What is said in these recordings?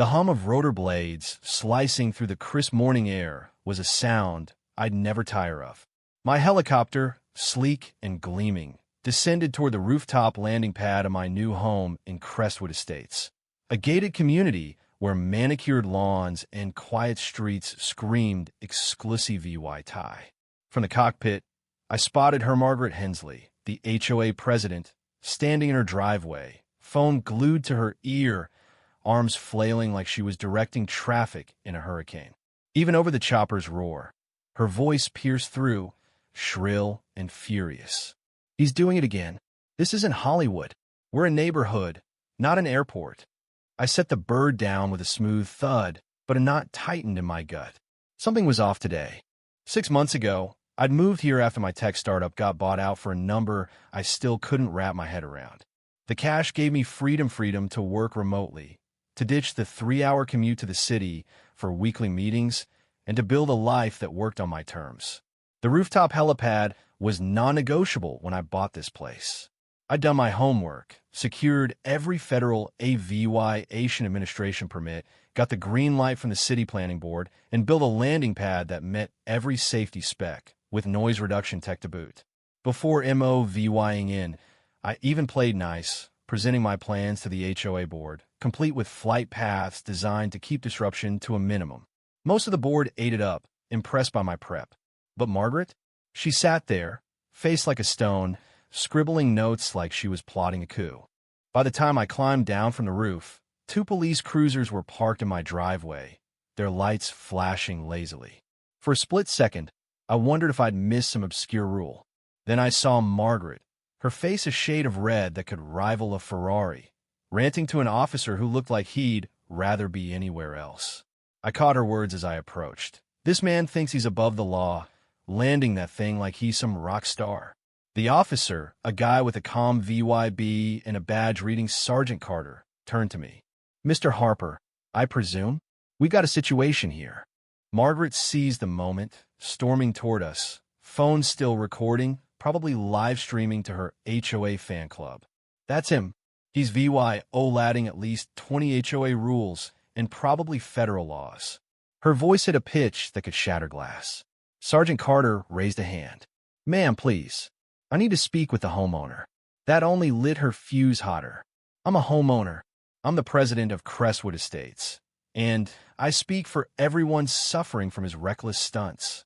The hum of rotor blades slicing through the crisp morning air was a sound I'd never tire of. My helicopter, sleek and gleaming, descended toward the rooftop landing pad of my new home in Crestwood Estates, a gated community where manicured lawns and quiet streets screamed exclusive VY. From the cockpit, I spotted her Margaret Hensley, the HOA president, standing in her driveway, phone glued to her ear, arms flailing like she was directing traffic in a hurricane. Even over the chopper's roar, her voice pierced through, shrill and furious. "He's doing it again. This isn't Hollywood. We're a neighborhood, not an airport." I set the bird down with a smooth thud, but a knot tightened in my gut. Something was off today. 6 months ago, I'd moved here after my tech startup got bought out for a number I still couldn't wrap my head around. The cash gave me freedom to work remotely, to ditch the 3-hour commute to the city for weekly meetings, and to build a life that worked on my terms. The rooftop helipad was non-negotiable when I bought this place. I'd done my homework, secured every federal aviation administration permit, got the green light from the city planning board, and built a landing pad that met every safety spec, with noise reduction tech to boot. Before MOVYing in, I even played nice, presenting my plans to the HOA board, complete with flight paths designed to keep disruption to a minimum. Most of the board ate it up, impressed by my prep. But Margaret? She sat there, face like a stone, scribbling notes like she was plotting a coup. By the time I climbed down from the roof, 2 police cruisers were parked in my driveway, their lights flashing lazily. For a split second, I wondered if I'd missed some obscure rule. Then I saw Margaret, her face a shade of red that could rival a Ferrari, ranting to an officer who looked like he'd rather be anywhere else. I caught her words as I approached. "This man thinks he's above the law, landing that thing like he's some rock star." The officer, a guy with a calm VYB and a badge reading Sergeant Carter, turned to me. "Mr. Harper, I presume? We got a situation here." Margaret seized the moment, storming toward us, phone still recording, probably live streaming to her HOA fan club. "That's him. He's VY-O-latting at least 20 HOA rules and probably federal laws." Her voice hit a pitch that could shatter glass. Sergeant Carter raised a hand. "Ma'am, please. I need to speak with the homeowner." That only lit her fuse hotter. "I'm a homeowner. I'm the president of Crestwood Estates, and I speak for everyone suffering from his reckless stunts."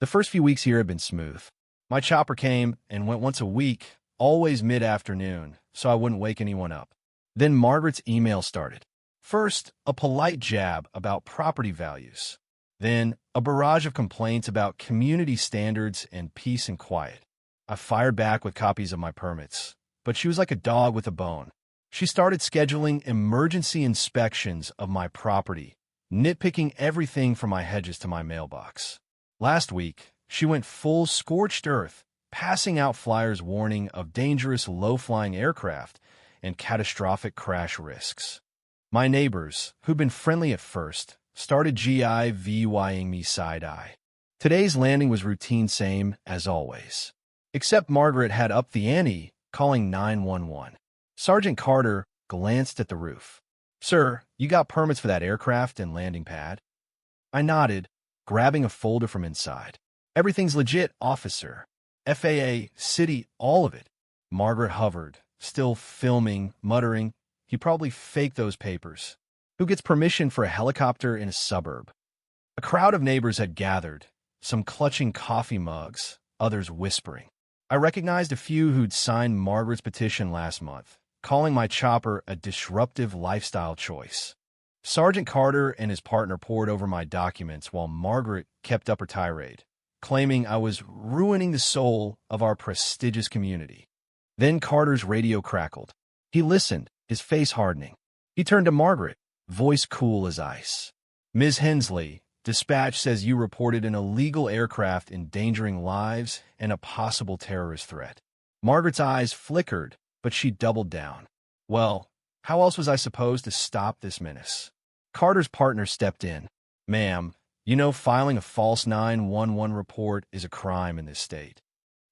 The first few weeks here had been smooth. My chopper came and went once a week, always mid-afternoon, so I wouldn't wake anyone up. Then Margaret's email started. First, a polite jab about property values. Then, a barrage of complaints about community standards and peace and quiet. I fired back with copies of my permits, but she was like a dog with a bone. She started scheduling emergency inspections of my property, nitpicking everything from my hedges to my mailbox. Last week, she went full scorched earth, passing out flyers warning of dangerous low-flying aircraft and catastrophic crash risks. My neighbors, who'd been friendly at first, started GIVYing me side-eye. Today's landing was routine, same as always. Except Margaret had upped the ante, calling 911. Sergeant Carter glanced at the roof. "Sir, you got permits for that aircraft and landing pad?" I nodded, grabbing a folder from inside. "Everything's legit, officer. FAA, city, all of it." Margaret hovered, still filming, muttering, "He probably faked those papers. Who gets permission for a helicopter in a suburb?" A crowd of neighbors had gathered, some clutching coffee mugs, others whispering. I recognized a few who'd signed Margaret's petition last month, calling my chopper a disruptive lifestyle choice. Sergeant Carter and his partner pored over my documents while Margaret kept up her tirade, claiming I was ruining the soul of our prestigious community. Then Carter's radio crackled. He listened, his face hardening. He turned to Margaret, voice cool as ice. "Ms. Hensley, dispatch says you reported an illegal aircraft endangering lives and a possible terrorist threat." Margaret's eyes flickered, but she doubled down. "Well, how else was I supposed to stop this menace?" Carter's partner stepped in. "Ma'am, you know filing a false 911 report is a crime in this state."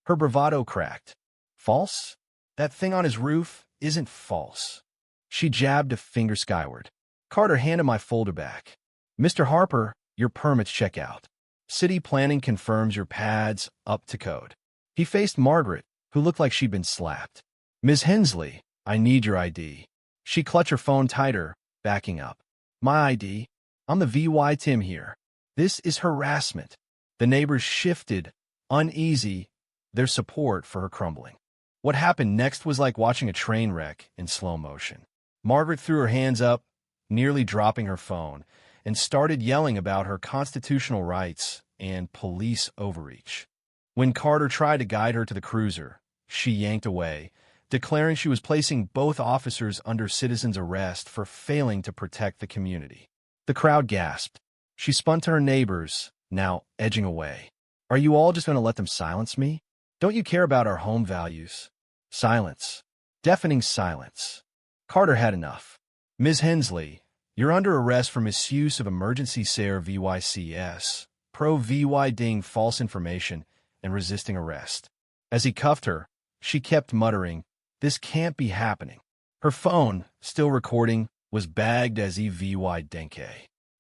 Her bravado cracked. "False? That thing on his roof isn't false." She jabbed a finger skyward. Carter handed my folder back. Mr. Harper, your permits check out. City planning confirms your pads up to code. He faced Margaret, who looked like she'd been slapped. Ms. Hensley, I need your ID. She clutched her phone tighter, backing up. My ID? I'm the VY Tim here. This is harassment. The neighbors shifted, uneasy, their support for her crumbling. What happened next was like watching a train wreck in slow motion. Margaret threw her hands up, nearly dropping her phone, and started yelling about her constitutional rights and police overreach. When Carter tried to guide her to the cruiser, she yanked away, declaring she was placing both officers under citizen's arrest for failing to protect the community. The crowd gasped. She spun to her neighbors, now edging away. Are you all just going to let them silence me? Don't you care about our home values? Silence. Deafening silence. Carter had enough. Ms. Hensley, you're under arrest for misuse of emergency SARE VYCS, pro-VY-ding false information, and resisting arrest. As he cuffed her, she kept muttering, this can't be happening. Her phone, still recording, was bagged as EVY Denke.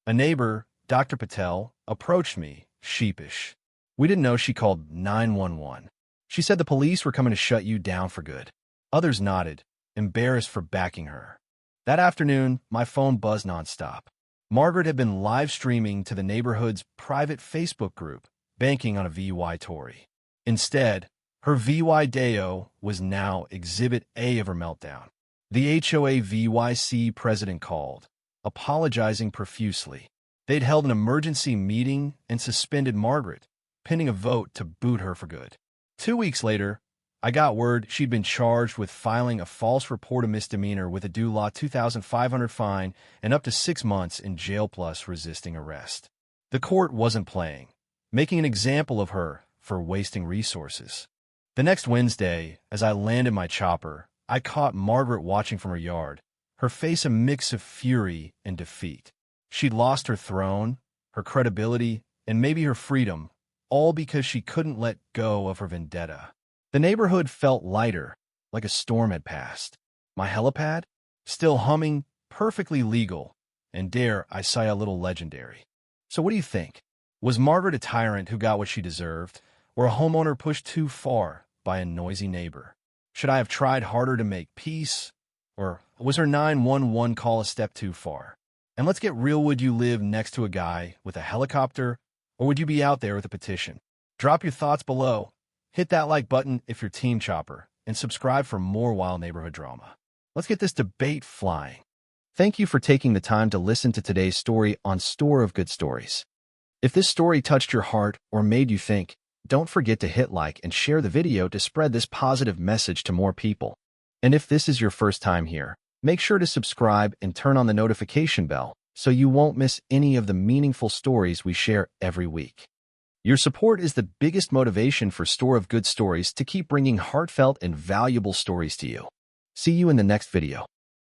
A neighbor, Dr. Patel, approached me, sheepish. We didn't know she called 911. She said the police were coming to shut you down for good. Others nodded, embarrassed for backing her. That afternoon, my phone buzzed nonstop. Margaret had been live streaming to the neighborhood's private Facebook group, banking on a VY Tory. Instead, her VY Deo was now Exhibit A of her meltdown. The HOA VYC president called, apologizing profusely. They'd held an emergency meeting and suspended Margaret, pending a vote to boot her for good. 2 weeks later, I got word she'd been charged with filing a false report of misdemeanor with a due law $2,500 fine and up to 6 months in jail plus resisting arrest. The court wasn't playing, making an example of her for wasting resources. The next Wednesday, as I landed my chopper, I caught Margaret watching from her yard, her face a mix of fury and defeat. She'd lost her throne, her credibility, and maybe her freedom, all because she couldn't let go of her vendetta. The neighborhood felt lighter, like a storm had passed. My helipad? Still humming, perfectly legal, and dare I say a little legendary. So what do you think? Was Margaret a tyrant who got what she deserved, or a homeowner pushed too far by a noisy neighbor? Should I have tried harder to make peace, or was her 911 call a step too far? And let's get real, would you live next to a guy with a helicopter, or would you be out there with a petition? Drop your thoughts below. Hit that like button if you're Team Chopper, and subscribe for more wild neighborhood drama. Let's get this debate flying. Thank you for taking the time to listen to today's story on Store of Good Stories. If this story touched your heart or made you think, don't forget to hit like and share the video to spread this positive message to more people. And if this is your first time here, make sure to subscribe and turn on the notification bell so you won't miss any of the meaningful stories we share every week. Your support is the biggest motivation for Store of Good Stories to keep bringing heartfelt and valuable stories to you. See you in the next video.